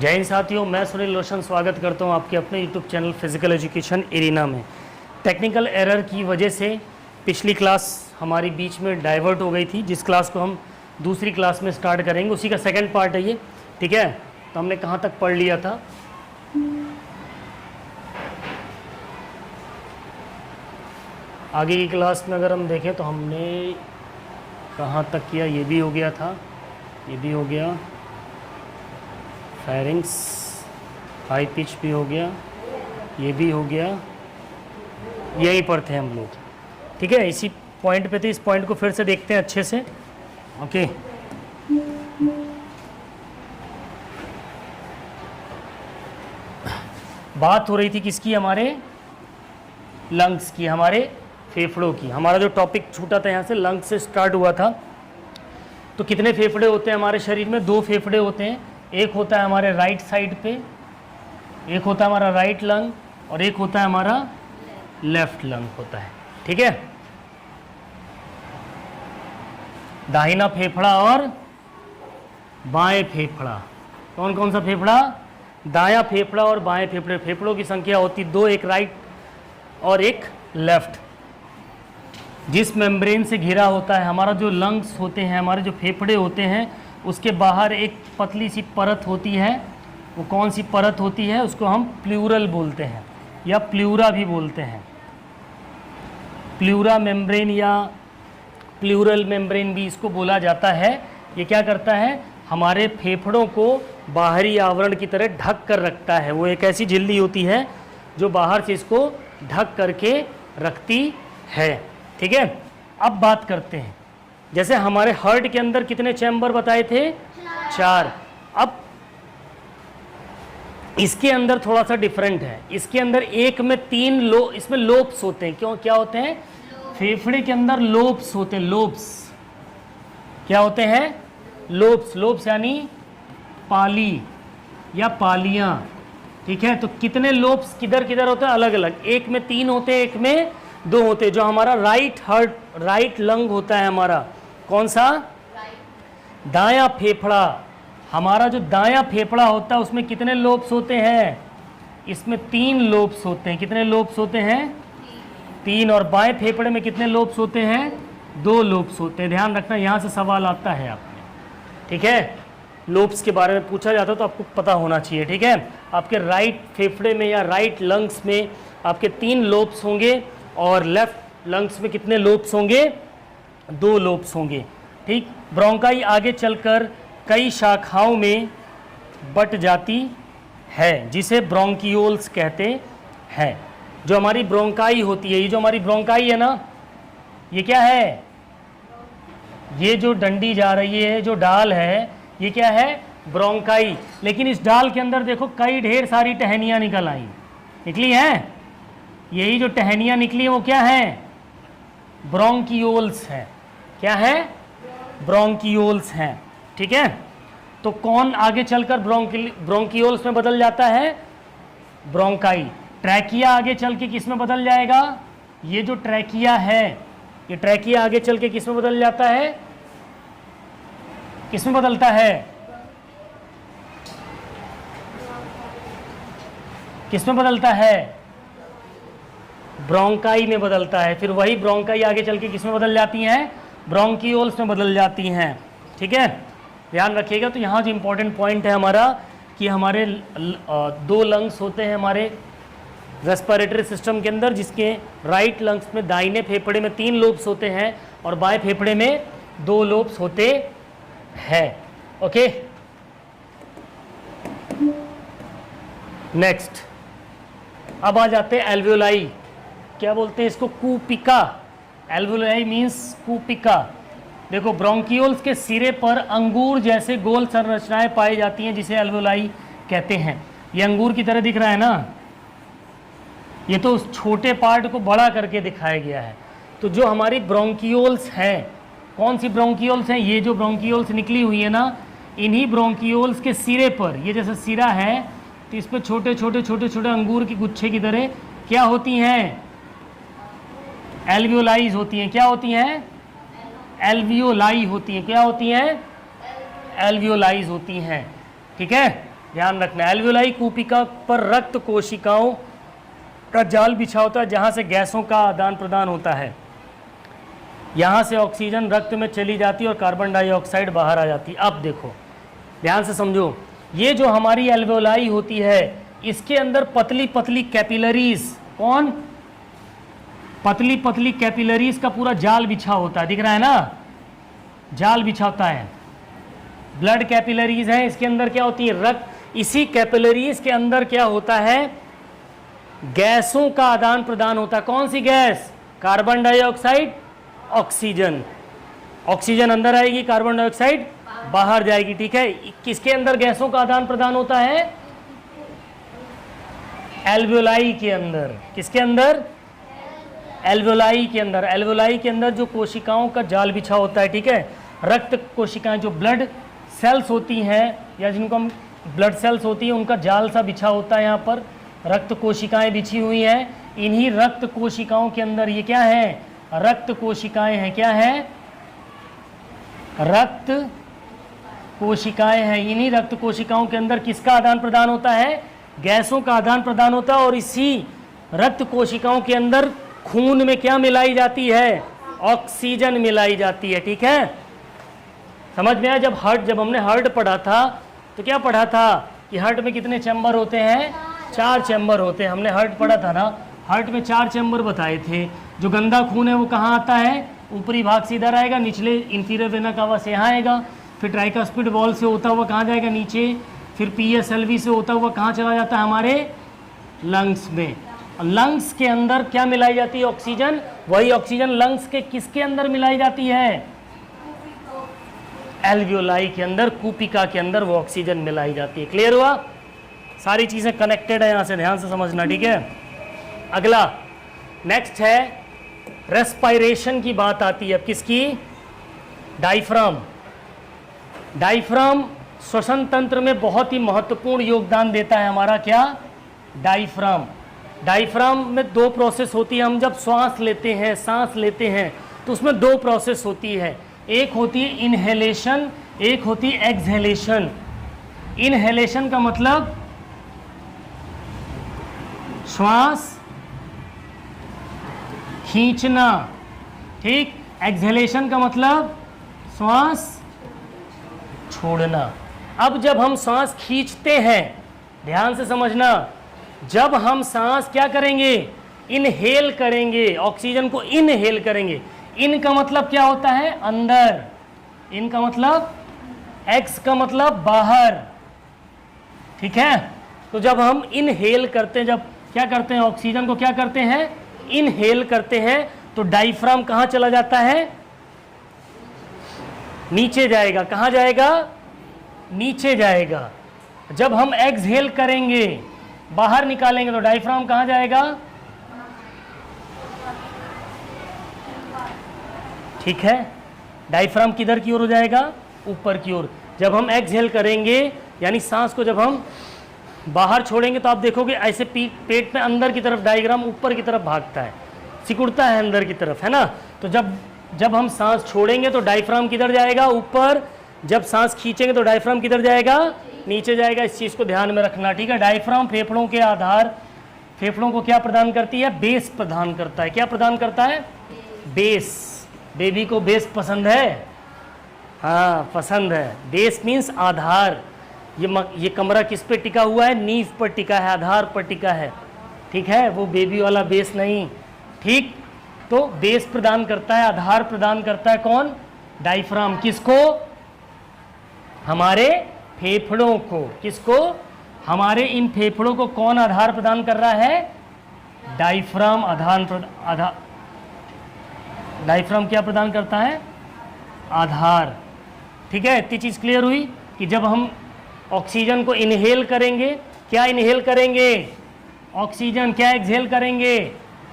जय हिंद साथियों, मैं सुनील रोशन स्वागत करता हूं आपके अपने YouTube channel physical education arena में। टेक्निकल एरर की वजह से पिछली क्लास हमारी बीच में डाइवर्ट हो गई थी, जिस क्लास को हम दूसरी क्लास में स्टार्ट करेंगे, उसी का सेकंड पार्ट है ये। ठीक है, तो हमने कहाँ तक पढ़ लिया था? आगे की क्लास में अगर हम देखें तो हमने कहाँ तक किया, ये भी हो गया था, ये भी हो गया, फेरिंग्स हाई पिच भी हो गया, ये भी हो गया, यहीं पर थे हम लोग। ठीक है, इसी पॉइंट पे थे। इस पॉइंट को फिर से देखते हैं अच्छे से। ओके, बात हो रही थी किसकी? हमारे लंग्स की, हमारे फेफड़ों की। हमारा जो टॉपिक छूटा था यहाँ से लंग्स से स्टार्ट हुआ था। तो कितने फेफड़े होते हैं हमारे शरीर में? 2 फेफड़े होते हैं। एक होता है हमारे राइट साइड पे, एक होता है हमारा राइट लंग, और एक होता है हमारा लेफ्ट लंग होता है। ठीक है, दाहिना फेफड़ा और बाएं फेफड़ा। कौन कौन सा फेफड़ा? दायां फेफड़ा और बाएं फेफड़े। फेफड़ों की संख्या होती 2, एक राइट और एक लेफ्ट। जिस मेम्ब्रेन से घिरा होता है हमारा जो लंग्स होते हैं, हमारे जो फेफड़े होते हैं, उसके बाहर एक पतली सी परत होती है। वो कौन सी परत होती है? उसको हम प्लूरल बोलते हैं या प्लूरा भी बोलते हैं। प्लूरा मेम्ब्रेन या प्लूरल मेम्ब्रेन भी इसको बोला जाता है। ये क्या करता है? हमारे फेफड़ों को बाहरी आवरण की तरह ढक कर रखता है। वो एक ऐसी झिल्ली होती है जो बाहर से इसको ढक करके रखती है। ठीक है, अब बात करते हैं, जैसे हमारे हार्ट के अंदर कितने चैम्बर बताए थे? 4। अब इसके अंदर थोड़ा सा डिफरेंट है। इसके अंदर एक में 3 इसमें लोब्स होते हैं। क्यों? क्या होते हैं? फेफड़े के अंदर लोब्स होते हैं। लोब्स क्या होते हैं? लोब्स। लोब्स यानी पाली या पालियां। ठीक है, तो कितने लोब्स किधर किधर होते हैं? अलग अलग। एक में 3 होते हैं, एक में 2 होते हैं। जो हमारा राइट लंग होता है हमारा, कौन सा? दायां फेफड़ा। हमारा जो दायां फेफड़ा होता है उसमें कितने लोब्स होते हैं? इसमें 3 लोब्स होते हैं। कितने लोब्स होते हैं? 3। और बाएं फेफड़े में कितने लोब्स होते हैं? 2 लोब्स होते हैं। ध्यान रखना, यहाँ से सवाल आता है आपने। ठीक है, लोब्स के बारे में पूछा जाता है तो आपको पता होना चाहिए। ठीक है, आपके राइट फेफड़े में या राइट लंग्स में आपके 3 लोब्स होंगे, और लेफ्ट लंग्स में कितने लोब्स होंगे? 2 लोब्स होंगे। ठीक, ब्रोंकाई आगे चलकर कई शाखाओं में बट जाती है, जिसे ब्रोंकियोल्स कहते हैं। जो हमारी ब्रोंकाई होती है, ये जो हमारी ब्रोंकाई है ना, ये क्या है? ये जो डंडी जा रही है, जो डाल है, ये क्या है? ब्रोंकाई। लेकिन इस डाल के अंदर देखो कई ढेर सारी टहनियाँ निकल आई, निकली हैं। यही जो टहनियाँ निकली है वो क्या है? ब्रोंकियोल्स है। क्या है? ब्रोंकियोल्स हैं। ठीक है, तो कौन आगे चलकर ब्रोंकियोल्स में बदल जाता है? ब्रोंकाई। ट्रैकिया आगे चल के किस में बदल जाएगा? ये जो ट्रैकिया है, ये ट्रैकिया आगे चल के किस में बदल जाता है? किस में बदलता है? किस में बदलता है? ब्रोंकाई में बदलता है। फिर वही ब्रोंकाई आगे चल के किस में बदल जाती हैं? ब्रोंकियोल्स में बदल जाती हैं। ठीक है, ध्यान रखिएगा। तो यहाँ जो इम्पोर्टेंट पॉइंट है हमारा कि हमारे 2 लंग्स होते हैं हमारे रेस्पिरेटरी सिस्टम के अंदर, जिसके राइट लंग्स में दाहिने फेफड़े में 3 लोब्स होते हैं और बाएं फेफड़े में 2 लोब्स होते हैं। ओके, नेक्स्ट अब आ जाते हैं एल्वियोलाई। क्या बोलते हैं इसको? कूपिका। एल्वियोलाई मीन्स कूपिका। देखो, ब्रोंकियोल्स के सिरे पर अंगूर जैसे गोल संरचनाएं पाई जाती हैं, जिसे एल्वियोलाई कहते हैं। ये अंगूर की तरह दिख रहा है ना, ये तो उस छोटे पार्ट को बड़ा करके दिखाया गया है। तो जो हमारी ब्रोंकियोल्स हैं, कौन सी ब्रोंकियोल्स हैं? ये जो ब्रोंकियोल्स निकली हुई है ना, इन्हीं ब्रोंकियोल्स के सिरे पर, ये जैसे सिरा है तो इस पर छोटे छोटे छोटे छोटे अंगूर की गुच्छे की तरह क्या होती हैं? एल्वियोलाइज होती हैं। क्या होती हैं? एल्वियोलाई होती हैं। क्या होती हैं? एल्वियोलाइज होती हैं। ठीक है, ध्यान रखना। एल्वियोलाई कूपिका पर रक्त कोशिकाओं का जाल बिछा होता है जहाँ से गैसों का आदान प्रदान होता है। यहाँ से ऑक्सीजन रक्त में चली जाती है और कार्बन डाइऑक्साइड बाहर आ जाती है। अब देखो ध्यान से समझो, ये जो हमारी एल्वियोलाई होती है इसके अंदर पतली पतली कैपिलरीज, कौन, पतली पतली कैपिलरीज का पूरा जाल बिछा होता है, दिख रहा है ना, जाल बिछा होता है। ब्लड कैपिलरीज है, इसके अंदर क्या होती है, रक्त। इसी कैपिलरीज के अंदर क्या होता है, गैसों का आदान प्रदान होता है। कौन सी gas, carbon dioxide, oxygen. Oxygen अंदर आएगी, कार्बन डाइऑक्साइड बाहर जाएगी, ठीक है। किसके अंदर गैसों का आदान प्रदान होता है, एल्वियोलाई के अंदर। किसके अंदर, एल्वियोलाई के अंदर। एल्वियोलाई के अंदर जो कोशिकाओं का जाल बिछा होता है, ठीक है। रक्त कोशिकाएं जो ब्लड सेल्स होती हैं या जिनको हम ब्लड सेल्स होती हैं, उनका जाल सा बिछा होता है। यहाँ पर रक्त कोशिकाएं बिछी हुई हैं। इन्हीं रक्त कोशिकाओं के अंदर ये क्या है, रक्त कोशिकाएं हैं। क्या है, रक्त कोशिकाएं हैं। इन्हीं रक्त कोशिकाओं के अंदर किसका आदान प्रदान होता है, गैसों का आदान प्रदान होता है। और इसी रक्त कोशिकाओं के अंदर खून में क्या मिलाई जाती है, ऑक्सीजन मिलाई जाती है, ठीक है। समझ में आया। जब हमने हार्ट पढ़ा था तो क्या पढ़ा था कि हार्ट में कितने चैम्बर होते हैं, 4 चैम्बर होते हैं। हमने हार्ट पढ़ा था ना, हार्ट में 4 चैम्बर बताए थे। जो गंदा खून है वो कहाँ आता है, ऊपरी भाग से इधर आएगा, निचले इंफीरियर वेना कावा से यहाँ आएगा, फिर ट्राइकास्पिड वॉल से होता हुआ कहाँ जाएगा, नीचे, फिर PSLV से होता हुआ कहाँ चला जाता है, हमारे लंग्स में। लंग्स के अंदर क्या मिलाई जाती है, ऑक्सीजन। वही ऑक्सीजन लंग्स के किसके अंदर मिलाई जाती है, एल्वियोलाई के अंदर, कूपिका के अंदर वो ऑक्सीजन मिलाई जाती है। क्लियर हुआ, सारी चीजें कनेक्टेड है, यहां से ध्यान से समझना, ठीक है। अगला नेक्स्ट है रेस्पायरेशन की बात आती है। अब किसकी, डायफ्राम। डायफ्राम श्वसन तंत्र में बहुत ही महत्वपूर्ण योगदान देता है हमारा, क्या, डायफ्राम। डायफ्राम में 2 प्रोसेस होती है। हम जब सांस लेते हैं तो उसमें 2 प्रोसेस होती है। एक होती है इनहेलेशन, एक होती है एक्सहेलेशन। इनहेलेशन का मतलब श्वास खींचना, ठीक। एक्सहेलेशन का मतलब श्वास छोड़ना। अब जब हम सांस खींचते हैं, ध्यान से समझना, जब हम सांस क्या करेंगे, इनहेल करेंगे, ऑक्सीजन को इनहेल करेंगे। इन का मतलब क्या होता है, अंदर। इन का मतलब, एक्स का मतलब बाहर, ठीक है। तो जब हम इनहेल करते हैं, जब क्या करते हैं, ऑक्सीजन को क्या करते हैं, इनहेल करते हैं, तो डायफ्राम कहाँ चला जाता है, नीचे जाएगा। कहाँ जाएगा, नीचे जाएगा। जब हम एक्सहेल करेंगे, बाहर निकालेंगे, तो डायफ्राम कहाँ जाएगा, ठीक है। डायफ्राम किधर की ओर हो जाएगा, ऊपर की ओर। जब हम एक्सहेल करेंगे, यानी सांस को जब हम बाहर छोड़ेंगे, तो आप देखोगे ऐसे पेट में अंदर की तरफ डायग्राम ऊपर की तरफ भागता है, सिकुड़ता है अंदर की तरफ, है ना। तो जब हम सांस छोड़ेंगे तो डायफ्राम किधर जाएगा, ऊपर। जब सांस खींचेंगे तो डायफ्राम किधर जाएगा, नीचे जाएगा। इस चीज़ को ध्यान में रखना, ठीक है। डायफ्राम फेफड़ों के आधार, फेफड़ों को क्या प्रदान करती है, बेस प्रदान करता है। क्या प्रदान करता है, बेस। बेबी को बेस पसंद है, हाँ पसंद है। बेस मीन्स आधार। ये कमरा किस पे टिका हुआ है, नींव पर टिका है, आधार पर टिका है, ठीक है। वो बेबी वाला बेस नहीं, ठीक। तो बेस प्रदान करता है, आधार प्रदान करता है, कौन, डायफ्राम। किसको, हमारे फेफड़ों को। किसको, हमारे इन फेफड़ों को कौन आधार प्रदान कर रहा है, डायफ्राम। डायफ्राम क्या प्रदान करता है, आधार, ठीक है। इतनी चीज़ क्लियर हुई कि जब हम ऑक्सीजन को इनहेल करेंगे, क्या इनहेल करेंगे, ऑक्सीजन। क्या एक्सहेल करेंगे,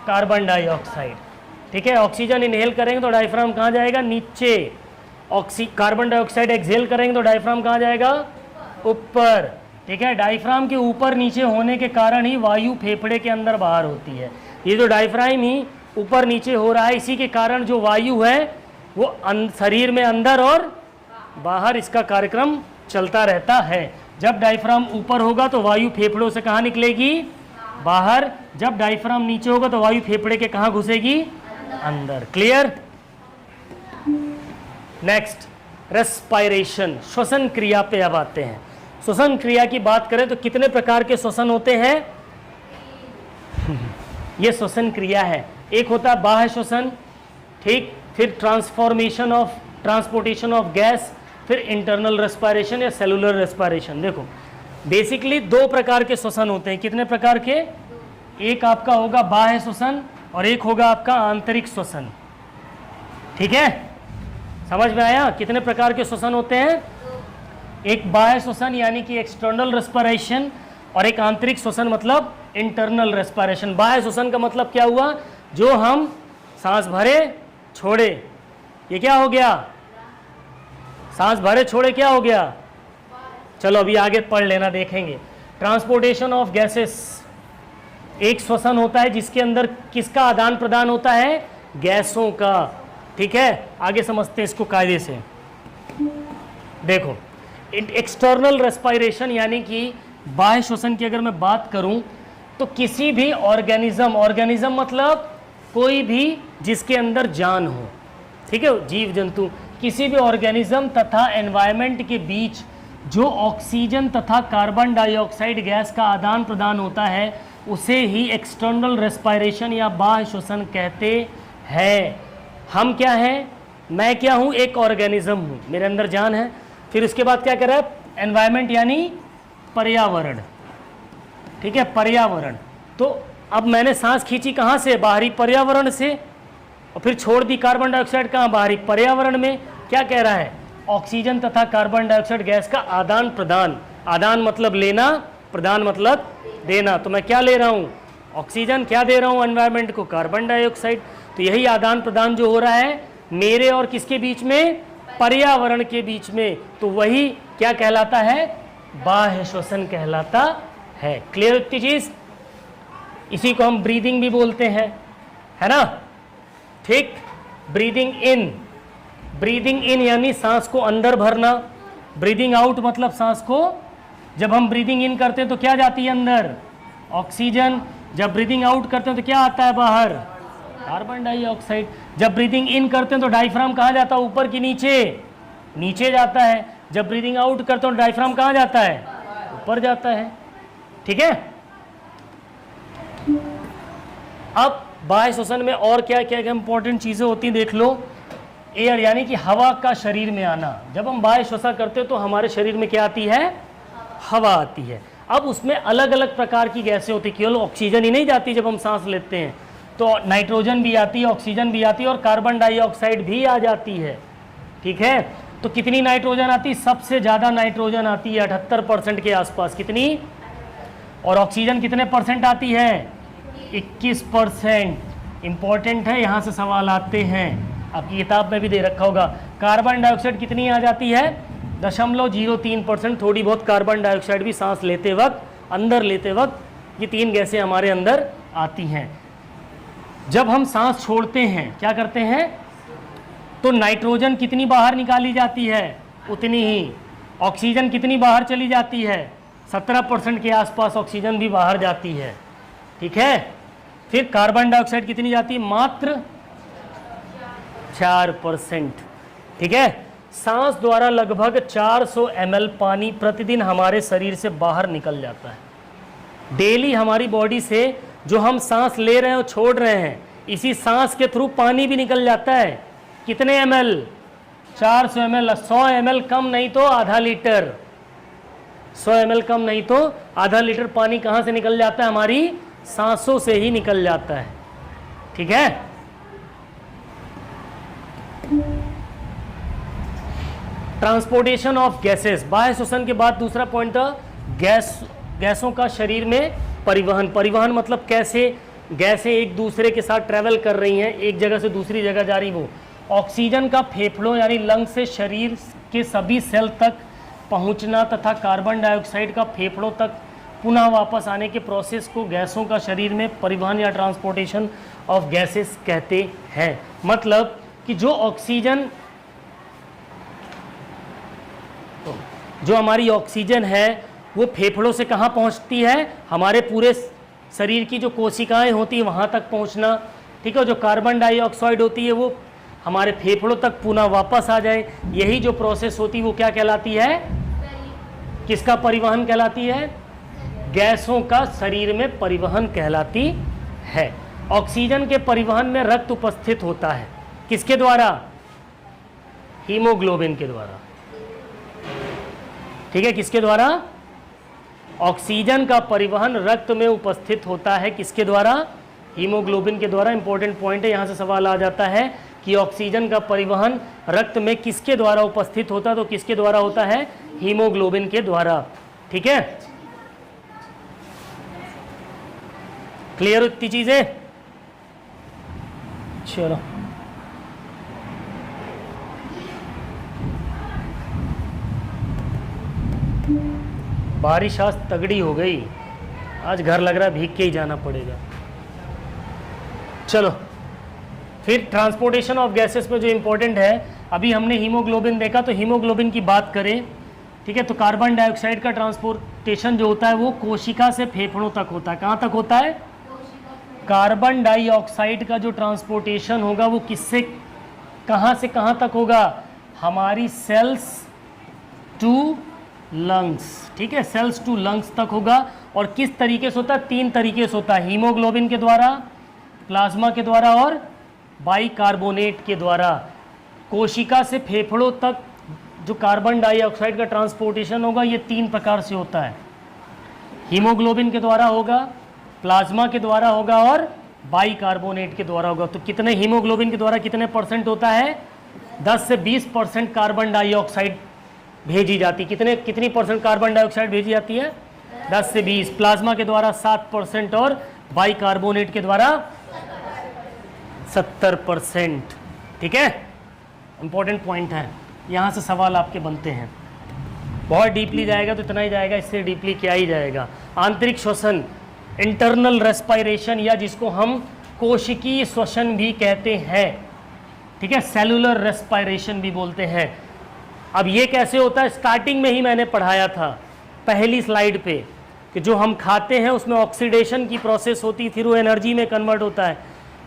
कार्बन डाइऑक्साइड, ठीक है। ऑक्सीजन इनहेल करेंगे तो डायफ्राम कहाँ जाएगा, नीचे। कार्बन डाइऑक्साइड एक्सहेल करेंगे तो डायफ्राम कहाँ जाएगा, ऊपर, ठीक है। डायफ्राम के ऊपर नीचे होने के कारण ही वायु फेफड़े के अंदर बाहर होती है। ये जो डायफ्राम ही ऊपर नीचे हो रहा है, इसी के कारण जो वायु है वो शरीर में अंदर और बाहर इसका कार्यक्रम चलता रहता है। जब डायफ्राम ऊपर होगा तो वायु फेफड़ों से कहाँ निकलेगी, बाहर। जब डायफ्राम नीचे होगा तो वायु फेफड़े के कहाँ घुसेगी, अंदर। क्लियर। नेक्स्ट रेस्पायरेशन, श्वसन क्रिया पे अब आते हैं। श्वसन क्रिया की बात करें तो कितने प्रकार के श्वसन होते हैं? ये श्वसन क्रिया है। एक होता है बाह्य श्वसन, ठीक, फिर ट्रांसपोर्टेशन ऑफ गैस, फिर इंटरनल रेस्पायरेशन या सेलुलर रेस्पायरेशन। देखो बेसिकली दो प्रकार के श्वसन होते हैं। कितने प्रकार के? एक आपका होगा बाह्य श्वसन और एक होगा आपका आंतरिक श्वसन। ठीक है, समझ में आया? कितने प्रकार के श्वसन होते हैं? एक बाह्य श्वसन यानी कि एक्सटर्नल रेस्पिरेशन और एक आंतरिक श्वसन मतलब इंटरनल रेस्पिरेशन। बाह्य श्वसन का मतलब क्या हुआ? जो हम सांस भरे छोड़े, ये क्या हो गया? सांस भरे छोड़े क्या हो गया? चलो अभी आगे पढ़ लेना, देखेंगे। ट्रांसपोर्टेशन ऑफ गैसेस, एक श्वसन होता है जिसके अंदर किसका आदान प्रदान होता है? गैसों का। ठीक है, आगे समझते हैं इसको कायदे से। देखो एक्सटर्नल रेस्पिरेशन यानी कि बाह्य श्वसन की अगर मैं बात करूं तो किसी भी ऑर्गेनिज्म मतलब कोई भी जिसके अंदर जान हो, ठीक है, जीव जंतु, किसी भी ऑर्गेनिज्म तथा एनवायरनमेंट के बीच जो ऑक्सीजन तथा कार्बन डाइऑक्साइड गैस का आदान प्रदान होता है उसे ही एक्सटर्नल रेस्पिरेशन या बाह्य श्वसन कहते हैं। हम क्या हैं? मैं क्या हूँ? एक ऑर्गेनिज्म हूँ, मेरे अंदर जान है। फिर उसके बाद क्या कर रहा है? एनवायरनमेंट यानी पर्यावरण। ठीक है, पर्यावरण। तो अब मैंने सांस खींची कहाँ से? बाहरी पर्यावरण से, और फिर छोड़ दी कार्बन डाइऑक्साइड कहाँ? बाहरी पर्यावरण में। क्या कह रहा है? ऑक्सीजन तथा कार्बन डाइऑक्साइड गैस का आदान प्रदान। आदान मतलब लेना, प्रदान मतलब देना। तो मैं क्या ले रहा हूँ? ऑक्सीजन। क्या दे रहा हूँ एनवायरनमेंट को? Carbon dioxide. तो यही आदान प्रदान जो हो रहा है मेरे और किसके बीच में? पर्यावरण के बीच में। तो वही क्या कहलाता है? बाह्य श्वसन कहलाता है। क्लियर इतनी चीज? इसी को हम ब्रीदिंग भी बोलते हैं, है ना? ठीक, ब्रीदिंग इन यानी सांस को अंदर भरना, ब्रीदिंग आउट मतलब सांस को, जब हम ब्रीदिंग इन करते हैं तो क्या जाती है अंदर? ऑक्सीजन। जब ब्रीदिंग आउट करते हैं तो क्या आता है बाहर? Carbon dioxide. जब ब्रीदिंग इन करते हैं तो डायफ्राम कहाँ जाता है? ऊपर की नीचे? नीचे जाता है। जब ब्रीदिंग आउट करते हैं तो डायफ्राम कहाँ जाता है? ऊपर जाता है। ठीक है। अब बाह्य श्वसन में और क्या क्या इंपॉर्टेंट चीजें होती हैं देख लो। एयर यानी कि हवा का शरीर में आना। जब हम बाह्य श्वसन करते हैं तो हमारे शरीर में क्या आती है? हवा आती है। अब उसमें अलग अलग प्रकार की गैसें होती, केवल ऑक्सीजन ही नहीं जाती। जब हम सांस लेते हैं तो नाइट्रोजन भी आती है, ऑक्सीजन भी आती है और कार्बन डाइऑक्साइड भी आ जाती है। ठीक है, तो कितनी नाइट्रोजन आती है? सबसे ज़्यादा नाइट्रोजन आती है 78% के आसपास। कितनी? और ऑक्सीजन कितने परसेंट आती है? 21%। इंपॉर्टेंट है, यहाँ से सवाल आते हैं, आपकी किताब में भी दे रखा होगा। कार्बन डाइऑक्साइड कितनी आ जाती है? 0.03%। थोड़ी बहुत कार्बन डाइऑक्साइड भी सांस लेते वक्त, अंदर लेते वक्त, ये तीन गैसें हमारे अंदर आती हैं। जब हम सांस छोड़ते हैं क्या करते हैं? तो नाइट्रोजन कितनी बाहर निकाली जाती है? उतनी ही। ऑक्सीजन कितनी बाहर चली जाती है? 17% के आसपास ऑक्सीजन भी बाहर जाती है। ठीक है, फिर कार्बन डाइऑक्साइड कितनी जाती है? मात्र 4%। ठीक है, सांस द्वारा लगभग 400 ml पानी प्रतिदिन हमारे शरीर से बाहर निकल जाता है। डेली हमारी बॉडी से जो हम सांस ले रहे हैं और छोड़ रहे हैं, इसी सांस के थ्रू पानी भी निकल जाता है। कितने ml? 400 ml। 100 ml कम नहीं तो आधा लीटर। 100 ml कम नहीं तो आधा लीटर पानी कहाँ से निकल जाता है? हमारी सांसों से ही निकल जाता है। ठीक है, ट्रांसपोर्टेशन ऑफ गैसेस। बाह्य श्वसन के बाद दूसरा पॉइंट था गैसों का शरीर में परिवहन। परिवहन मतलब कैसे गैसें एक दूसरे के साथ ट्रैवल कर रही हैं, एक जगह से दूसरी जगह जा रही। वो ऑक्सीजन का फेफड़ों यानी लंग से शरीर के सभी सेल तक पहुंचना तथा कार्बन डाइऑक्साइड का फेफड़ों तक पुनः वापस आने के प्रोसेस को गैसों का शरीर में परिवहन या ट्रांसपोर्टेशन ऑफ गैसेस कहते हैं। मतलब कि जो हमारी ऑक्सीजन है वो फेफड़ों से कहाँ पहुँचती है, हमारे पूरे शरीर की जो कोशिकाएं होती हैं वहाँ तक पहुँचना, ठीक है। जो कार्बन डाइऑक्साइड होती है वो हमारे फेफड़ों तक पुनः वापस आ जाए, यही जो प्रोसेस होती है वो क्या कहलाती है, किसका परिवहन कहलाती है, गैसों का शरीर में परिवहन कहलाती है। ऑक्सीजन के परिवहन में रक्त उपस्थित होता है, किसके द्वारा, हीमोग्लोबिन के द्वारा, ठीक है। किसके द्वारा, ऑक्सीजन का परिवहन रक्त में उपस्थित होता है, किसके द्वारा, हीमोग्लोबिन के द्वारा। इंपॉर्टेंट पॉइंट है, यहां से सवाल आ जाता है कि ऑक्सीजन का परिवहन रक्त में किसके द्वारा उपस्थित होता है, तो किसके द्वारा होता है, हीमोग्लोबिन के द्वारा, ठीक है। क्लियर इतनी चीजें, चलो बारिश आज तगड़ी हो गई, आज घर लग रहा है भीग के ही जाना पड़ेगा। चलो फिर ट्रांसपोर्टेशन ऑफ गैसेस में जो इंपॉर्टेंट है, अभी हमने हीमोग्लोबिन देखा, तो हीमोग्लोबिन की बात करें, ठीक है, तो कार्बन डाइऑक्साइड का ट्रांसपोर्टेशन जो होता है वो कोशिका से फेफड़ों तक होता है। कहाँ तक होता है, कार्बन डाइऑक्साइड का जो ट्रांसपोर्टेशन होगा वो किससे कहाँ से कहाँ तक होगा, हमारी सेल्स टू लंग्स, ठीक है, सेल्स टू लंग्स तक होगा। और किस तरीके से होता है, 3 तरीके से होता है, हीमोग्लोबिन के द्वारा, प्लाज्मा के द्वारा और बाइकार्बोनेट के द्वारा। कोशिका से फेफड़ों तक जो कार्बन डाइऑक्साइड का ट्रांसपोर्टेशन होगा ये 3 प्रकार से होता है, हीमोग्लोबिन के द्वारा होगा, प्लाज्मा के द्वारा होगा और बाइकार्बोनेट के द्वारा होगा। तो कितने हीमोग्लोबिन के द्वारा कितने % होता है, 10 से 20% कार्बन डाइऑक्साइड भेजी जाती, कितनी % कार्बन डाइऑक्साइड भेजी जाती है, 10 से 20। प्लाज्मा के द्वारा 7% और बाइकार्बोनेट के द्वारा 70%, ठीक है। इंपॉर्टेंट पॉइंट है, यहाँ से सवाल आपके बनते हैं। बहुत डीपली जाएगा तो इतना ही जाएगा, इससे डीपली क्या ही जाएगा। आंतरिक श्वसन, इंटरनल रेस्पिरेशन, या जिसको हम कोशिकीय श्वसन भी कहते हैं, ठीक है, सेलुलर रेस्पिरेशन भी बोलते हैं। अब ये कैसे होता है, स्टार्टिंग में ही मैंने पढ़ाया था पहली स्लाइड पे कि जो हम खाते हैं उसमें ऑक्सीडेशन की प्रोसेस होती, फिर वो एनर्जी में कन्वर्ट होता है,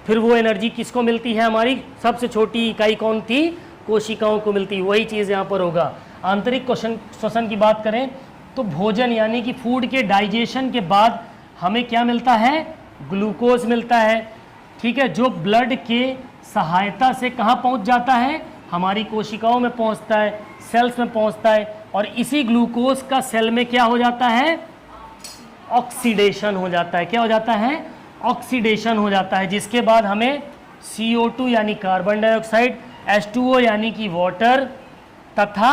फिर वो एनर्जी किसको मिलती है, हमारी सबसे छोटी इकाई कौन थी, कोशिकाओं को मिलती। वही चीज़ यहाँ पर होगा। आंतरिक श्वसन की बात करें तो भोजन यानी कि फूड के डाइजेशन के बाद हमें क्या मिलता है, ग्लूकोज मिलता है, ठीक है, जो ब्लड के सहायता से कहाँ पहुँच जाता है, हमारी कोशिकाओं में पहुँचता है, सेल्स में पहुँचता है, और इसी ग्लूकोज का सेल में क्या हो जाता है, ऑक्सीडेशन हो जाता है। क्या हो जाता है, ऑक्सीडेशन हो जाता है, जिसके बाद हमें CO2 यानी कार्बन डाइऑक्साइड, H2O यानी कि वाटर तथा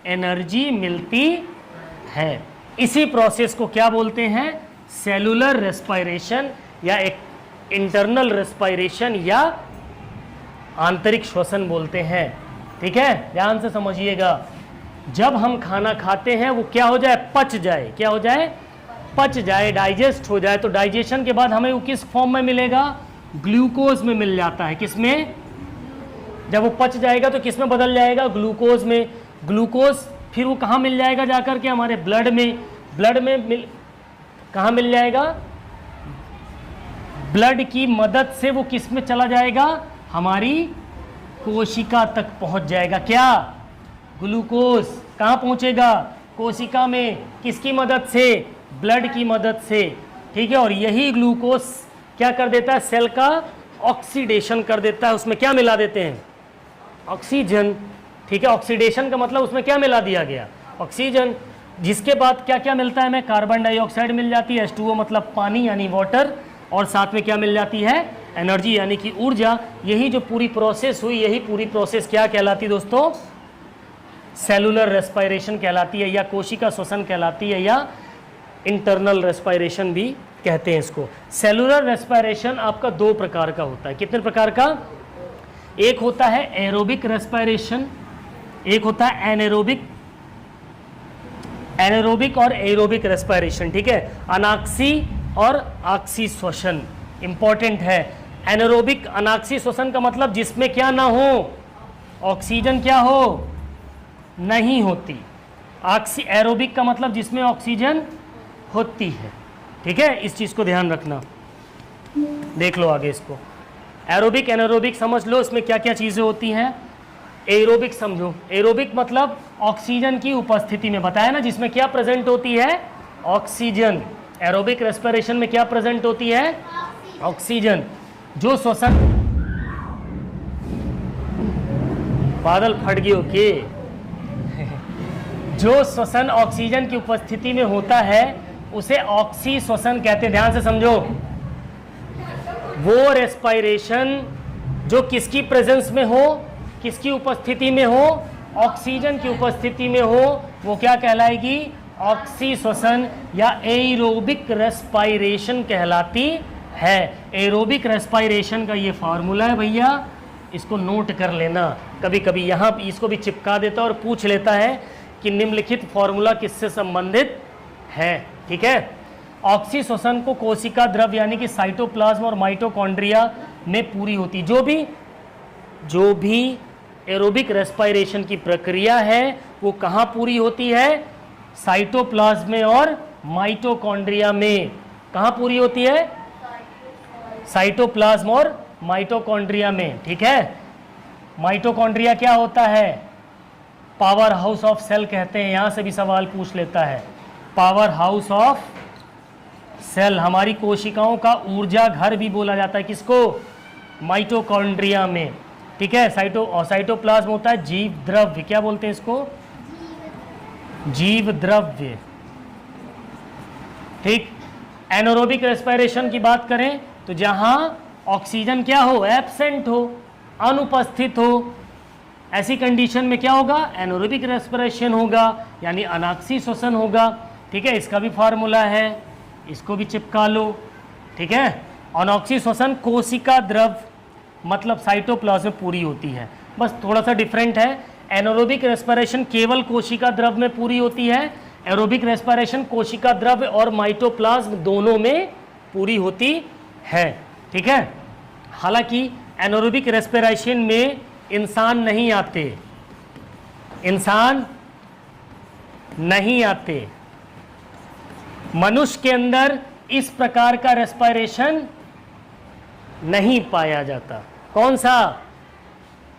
एनर्जी मिलती है। इसी प्रोसेस को क्या बोलते हैं, सेलुलर रेस्पिरेशन या एक इंटरनल रेस्पिरेशन या आंतरिक श्वसन बोलते हैं, ठीक है। ध्यान से समझिएगा, जब हम खाना खाते हैं वो क्या हो जाए, पच जाए, क्या हो जाए, पच जाए, डाइजेस्ट हो जाए, तो डाइजेशन के बाद हमें वो किस फॉर्म में मिलेगा, ग्लूकोज में मिल जाता है। किस में, जब वो पच जाएगा तो किस में बदल जाएगा, ग्लूकोज में। ग्लूकोज फिर वो कहाँ मिल जाएगा जाकर के, हमारे ब्लड में। ब्लड में कहाँ मिल जाएगा, ब्लड की मदद से वो किस में चला जाएगा, हमारी कोशिका तक पहुंच जाएगा। क्या, ग्लूकोज कहाँ पहुंचेगा, कोशिका में, किसकी मदद से, ब्लड की मदद से, ठीक है। और यही ग्लूकोज क्या कर देता है, सेल का ऑक्सीडेशन कर देता है। उसमें क्या मिला देते हैं, ऑक्सीजन, ठीक है। ऑक्सीडेशन का मतलब उसमें क्या मिला दिया गया, ऑक्सीजन, जिसके बाद क्या क्या मिलता है हमें, कार्बन डाइऑक्साइड मिल जाती है, H2O मतलब पानी यानी वाटर, और साथ में क्या मिल जाती है, एनर्जी यानी कि ऊर्जा। यही जो पूरी प्रोसेस हुई, यही पूरी प्रोसेस क्या कहलाती है दोस्तों, सेलुलर रेस्पिरेशन कहलाती है, या कोशिका श्वसन कहलाती है, या इंटरनल रेस्पिरेशन भी कहते हैं इसको। सेलुलर रेस्पिरेशन आपका 2 प्रकार का होता है। कितने प्रकार का, एक होता है एरोबिक रेस्पिरेशन, एक होता है एनारोबिक, एनारोबिक और एरोबिक रेस्पिरेशन, ठीक है। अनाक्सी और आक्सी श्वसन इंपॉर्टेंट है। एनारोबिक अनाक्सी श्वसन का मतलब जिसमें क्या ना हो, ऑक्सीजन क्या हो, नहीं होती, एरोबिक का मतलब जिसमें ऑक्सीजन होती है, ठीक है, इस चीज को ध्यान रखना। देख लो आगे इसको, एरोबिक एनारोबिक समझ लो, इसमें क्या क्या चीजें होती हैं। एरोबिक समझो, एरोबिक मतलब ऑक्सीजन की उपस्थिति में, बताया ना, जिसमें क्या प्रेजेंट होती है, ऑक्सीजन। एरोबिक रेस्पिरेशन में क्या प्रेजेंट होती है, ऑक्सीजन। जो श्वसन, बादल फट गए ओके जो श्वसन ऑक्सीजन की उपस्थिति में होता है उसे ऑक्सी श्वसन कहते हैं। ध्यान से समझो, वो रेस्पिरेशन जो किसकी प्रेजेंस में हो, किसकी उपस्थिति में हो, ऑक्सीजन की उपस्थिति में हो, वो क्या कहलाएगी, ऑक्सी श्वसन या एरोबिक रेस्पिरेशन कहलाती है। एरोबिक रेस्पिरेशन का ये फार्मूला है भैया, इसको नोट कर लेना। कभी कभी यहाँ इसको भी चिपका देता है और पूछ लेता है कि निम्नलिखित फार्मूला किससे संबंधित है, ठीक है। ऑक्सी श्वसन को कोशिका द्रव यानी कि साइटोप्लाज्म और माइटोकॉन्ड्रिया में पूरी होती, जो भी एरोबिक रेस्पिरेशन की प्रक्रिया है वो कहाँ पूरी होती है, साइटोप्लाज्म में और माइटोकॉन्ड्रिया में। कहाँ पूरी होती है, साइटोप्लाज्म और माइटोकॉन्ड्रिया में, ठीक है। माइटोकॉन्ड्रिया क्या होता है, पावर हाउस ऑफ सेल कहते हैं, यहां से भी सवाल पूछ लेता है। पावर हाउस ऑफ सेल, हमारी कोशिकाओं का ऊर्जा घर भी बोला जाता है, किसको, माइटोकॉन्ड्रिया में, ठीक है। साइटोप्लाज्म होता है जीव द्रव्य, क्या बोलते हैं इसको, जीव द्रव्य, ठीक। एनारोबिक रेस्पिरेशन की बात करें तो जहां ऑक्सीजन क्या हो, एब्सेंट हो, अनुपस्थित हो, ऐसी कंडीशन में क्या होगा, एनारोबिक रेस्पिरेशन होगा, यानी अनाक्सी श्वसन होगा, ठीक है। इसका भी फार्मूला है, इसको भी चिपका लो, ठीक है। अनॉक्सी श्वसन कोशिका द्रव मतलब साइटोप्लाज्म में पूरी होती है, बस थोड़ा सा डिफरेंट है। एनारोबिक रेस्पिरेशन केवल कोशिका द्रव में पूरी होती है, एरोबिक रेस्पिरेशन कोशिका द्रव और माइटोप्लाज्म दोनों में पूरी होती है, ठीक है। हालांकि एनारोबिक रेस्पिरेशन में इंसान नहीं आते, इंसान नहीं आते, मनुष्य के अंदर इस प्रकार का रेस्पिरेशन नहीं पाया जाता। कौन सा,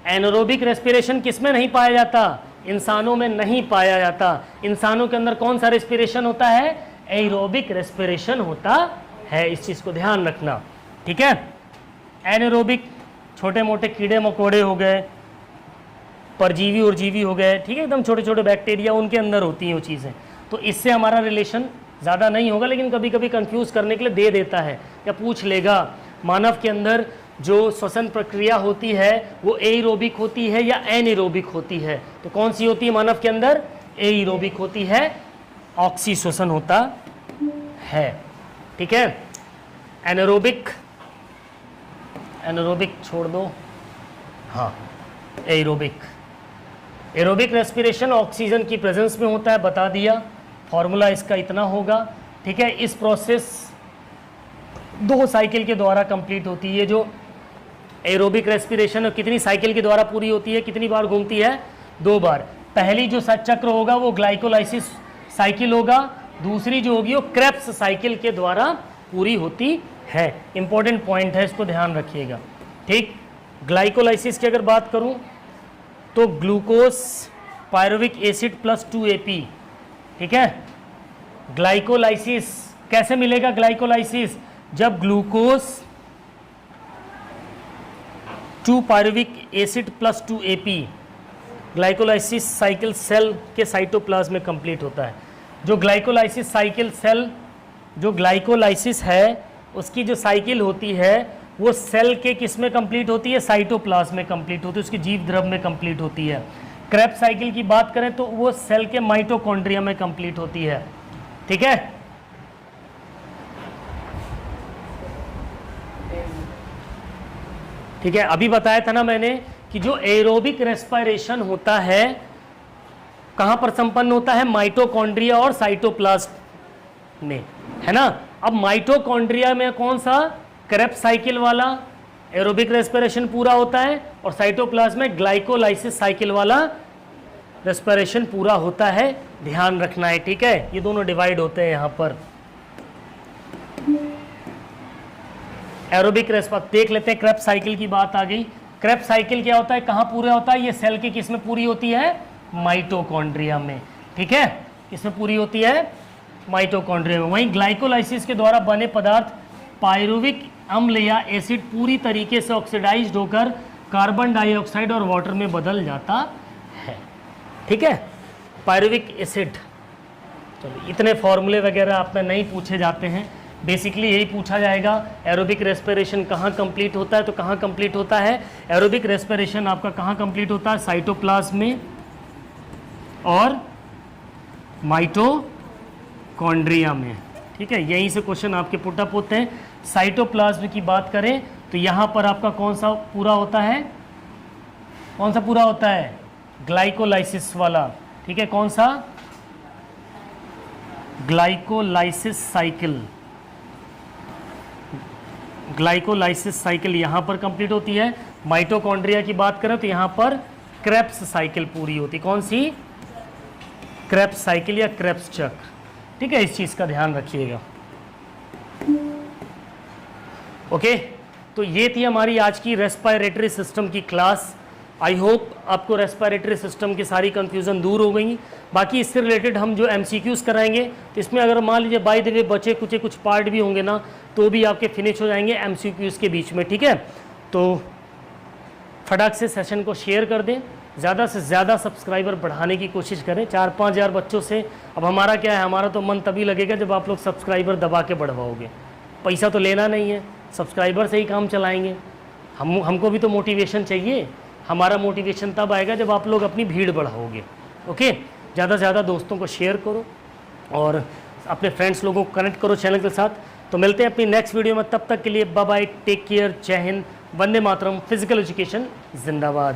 एनारोबिक रेस्पिरेशन किसमें नहीं पाया जाता, इंसानों में नहीं पाया जाता। इंसानों के अंदर कौन सा रेस्पिरेशन होता है, एरोबिक रेस्पिरेशन होता है, इस चीज को ध्यान रखना, ठीक है। एनारोबिक छोटे मोटे कीड़े मकोड़े हो गए, परजीवी और जीवी हो गए, ठीक है, एकदम छोटे छोटे बैक्टीरिया, उनके अंदर होती हैं वो चीज़ें, तो इससे हमारा रिलेशन ज़्यादा नहीं होगा, लेकिन कभी कभी कंफ्यूज करने के लिए दे देता है या पूछ लेगा। मानव के अंदर जो श्वसन प्रक्रिया होती है वो एरोबिक होती है या एनएरोबिक होती है, तो कौन सी होती है मानव के अंदर, एरोबिक होती है, ऑक्सी श्वसन होता है, ठीक है। एनारोबिक, एनारोबिक छोड़ दो, हाँ, एरोबिक। एरोबिक रेस्पिरेशन ऑक्सीजन की प्रेजेंस में होता है, बता दिया, फॉर्मूला इसका इतना होगा, ठीक है। इस प्रोसेस 2 साइकिल के द्वारा कंप्लीट होती है। जो एरोबिक रेस्पिरेशन कितनी साइकिल के द्वारा पूरी होती है, कितनी बार घूमती है, 2 बार। पहली जो चक्र होगा वो ग्लाइकोलाइसिस साइकिल होगा, दूसरी जो होगी वो क्रेब्स साइकिल के द्वारा पूरी होती है। इंपॉर्टेंट पॉइंट है, इसको ध्यान रखिएगा, ठीक। ग्लाइकोलाइसिस की अगर बात करूं तो glucose pyruvic acid plus 2 AP, ठीक है। ग्लाइकोलाइसिस कैसे मिलेगा, ग्लाइकोलाइसिस जब glucose 2 pyruvic acid plus 2 AP, glycolysis cycle cell के साइटोप्लाज्म में कंप्लीट होता है। जो ग्लाइकोलाइसिस साइकिल सेल, जो ग्लाइकोलाइसिस है उसकी जो साइकिल होती है वो सेल के किस में कंप्लीट होती है, साइटोप्लाज्म में कंप्लीट होती है, उसकी जीव द्रव में कंप्लीट होती है। क्रेब्स साइकिल की बात करें तो वो सेल के माइटोकॉन्ड्रिया में कंप्लीट होती है, ठीक है। ठीक है, अभी बताया था ना मैंने कि जो एरोबिक रेस्पिरेशन होता है कहां पर संपन्न होता है, माइटोकॉन्ड्रिया और साइटोप्लाज्म में, है ना। अब माइटोकॉन्ड्रिया में कौन सा, क्रेब्स साइकिल वाला एरोबिक रेस्पिरेशन पूरा होता है, और साइटोप्लाज्म में ग्लाइकोलाइसिस साइकिल वाला रेस्पिरेशन पूरा होता है, ध्यान रखना है, ठीक है। ये दोनों डिवाइड होते हैं यहाँ पर। एरोबिक रेस्पिरेशन देख लेते हैं। क्रेब्स साइकिल की बात आ गई। क्रेब्स साइकिल क्या होता है, कहाँ पूरा होता है, ये सेल के किस में पूरी होती है, माइटोकॉन्ड्रिया में, ठीक है। किसमें पूरी होती है, माइटोकॉन्ड्रिया में। वहीं ग्लाइकोलाइसिस के द्वारा बने पदार्थ पायरुविक अम्ल या एसिड पूरी तरीके से ऑक्सीडाइज्ड होकर कार्बन डाइऑक्साइड और वाटर में बदल जाता है, ठीक है। पायरुविक एसिड, चलो इतने फॉर्मूले वगैरह आप में नहीं पूछे जाते हैं, बेसिकली यही पूछा जाएगा एरोबिक रेस्पिरेशन कहाँ कंप्लीट होता है। तो कहाँ कंप्लीट होता है एरोबिक रेस्पिरेशन, आपका कहाँ कंप्लीट होता है, साइटोप्लाज्म में और माइटोकॉन्ड्रिया में, ठीक है। यहीं से क्वेश्चन आपके पुटअप होते हैं। साइटोप्लाज्म की बात करें तो यहाँ पर आपका कौन सा पूरा होता है, कौन सा पूरा होता है, ग्लाइकोलाइसिस वाला, ठीक है। कौन सा, ग्लाइकोलाइसिस साइकिल। ग्लाइकोलाइसिस साइकिल यहाँ पर कंप्लीट होती है। माइटोकॉन्ड्रिया की बात करें तो यहाँ पर क्रेब्स साइकिल पूरी होती है। कौन सी, क्रेब्स साइकिल या क्रेब्स चक्र, ठीक है। इस चीज़ का ध्यान रखिएगा, ओके। तो ये थी हमारी आज की रेस्पिरेटरी सिस्टम की क्लास। आई होप आपको रेस्पिरेटरी सिस्टम की सारी कंफ्यूजन दूर हो गई। बाकी इससे रिलेटेड हम जो MCQs कराएंगे तो इसमें अगर मान लीजिए बाय द वे बचे कुछ पार्ट भी होंगे ना तो भी आपके फिनिश हो जाएंगे MCQs के बीच में, ठीक है। तो फटाक से सेशन को शेयर कर दें, ज़्यादा से ज़्यादा सब्सक्राइबर बढ़ाने की कोशिश करें 4-5 हज़ार बच्चों से। अब हमारा क्या है, हमारा तो मन तभी लगेगा जब आप लोग सब्सक्राइबर दबा के बढ़वाओगे। पैसा तो लेना नहीं है, सब्सक्राइबर से ही काम चलाएंगे। हमको भी तो मोटिवेशन चाहिए। हमारा मोटिवेशन तब आएगा जब आप लोग अपनी भीड़ बढ़ाओगे, ओके। ज़्यादा से ज़्यादा दोस्तों को शेयर करो और अपने फ्रेंड्स लोगों को कनेक्ट करो चैनल के साथ। तो मिलते हैं अपनी नेक्स्ट वीडियो में, तब तक के लिए बाय बाय, टेक केयर, जय हिंद, वंदे मातरम, फिजिकल एजुकेशन जिंदाबाद।